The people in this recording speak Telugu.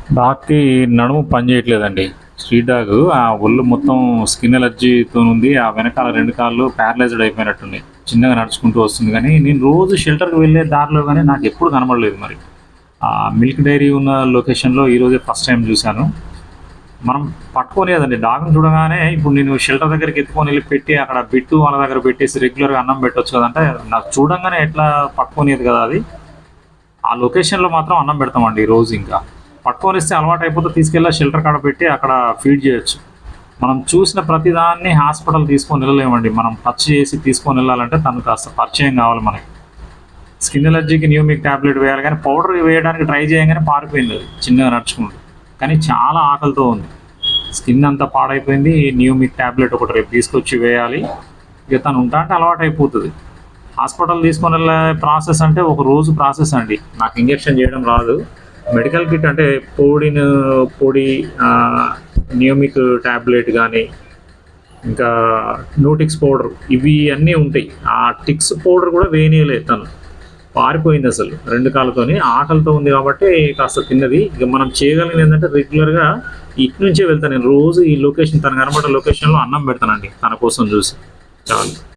డాగ్‌కి నడుము పని చేయట్లేదండి. స్ట్రీట్ డాగ్ ఆ ఒళ్ళు మొత్తం స్కిన్ ఎలర్జీతో ఉంది. ఆ వెనకాల 2 కాళ్ళు ప్యారలైజ్డ్ అయిపోయినట్టున్నాయి. చిన్నగా నడుచుకుంటూ వస్తుంది గానీ, నేను రోజు షెల్టర్‌కి వెళ్ళే దారిలో గానీ నాకెప్పుడు కనబడలేదు మరి. మిల్క్ డైరీ ఉన్న లొకేషన్‌లో ఈరోజే ఫస్ట్ టైమ్ చూశాను. మనం పట్టుకోనియదండి. డాగ్‌ని చూడగానే ఇప్పుడు నేను షెల్టర్ దగ్గరికి ఎత్తుకొని ఎళ్లి పెట్టి అక్కడ బిట్టు వాళ్ళ దగ్గర పెట్టేసి రెగ్యులర్‌గా అన్నం పెట్టొచ్చు కదంటే, నాకు చూడంగానే ఎట్లా పట్టుకోనియదు కదా అది. ఆ లొకేషన్‌లో మాత్రం అన్నం పెడతామండి రోజు ఇంకా. పట్టుకొనిస్తే అలవాటయిపోతే తీసుకెళ్ళి షెల్టర్ కాడ పెట్టి అక్కడ ఫీడ్ చేయొచ్చు. మనం చూసిన ప్రతిదాన్ని హాస్పిటల్ తీసుకొని వెళ్ళలేమండి. మనం టచ్ చేసి తీసుకొని వెళ్ళాలంటే తను కాస్త పరిచయం కావాలి మనకి. స్కిన్ ఎలర్జీకి న్యూమిక్ టాబ్లెట్ వేయాలి కానీ పౌడర్ వేయడానికి ట్రై చేయంగానే పారిపోయింది అది చిన్నగా నడుచుకుంటూ. కానీ చాలా ఆకలితో ఉంది. స్కిన్ అంతా పాడైపోయింది. న్యూమిక్ టాబ్లెట్ ఒకటి రేపు తీసుకొచ్చి వేయాలి. ఇక తను ఉంటా అంటే అలవాటయిపోతది. హాస్పిటల్ తీసుకొని వెళ్ళే ప్రాసెస్ అంటే ఒక రోజు ప్రాసెస్ అండి. నాకు ఇంజెక్షన్ చేయడం రాదు. మెడికల్ కిట్ అంటే పొడి న్యూమిక్ టాబ్లెట్ కానీ ఇంకా న్యూటిక్స్ పౌడర్ ఇవి అన్నీ ఉంటాయి. ఆ టిక్స్ పౌడర్ కూడా వేయనీయలేదు తను. పారిపోయింది అసలు 2 కాళ్ళతోని. ఆకలితో ఉంది కాబట్టి కాస్త తిన్నది. ఇక మనం చేయగలిగింది ఏంటంటే రెగ్యులర్‌గా ఇటు నుంచే వెళ్తాను నేను రోజు ఈ లొకేషన్ తను కనపడ్డ లొకేషన్‌లో అన్నం పెడతానండి తన కోసం చూసి. చాలు.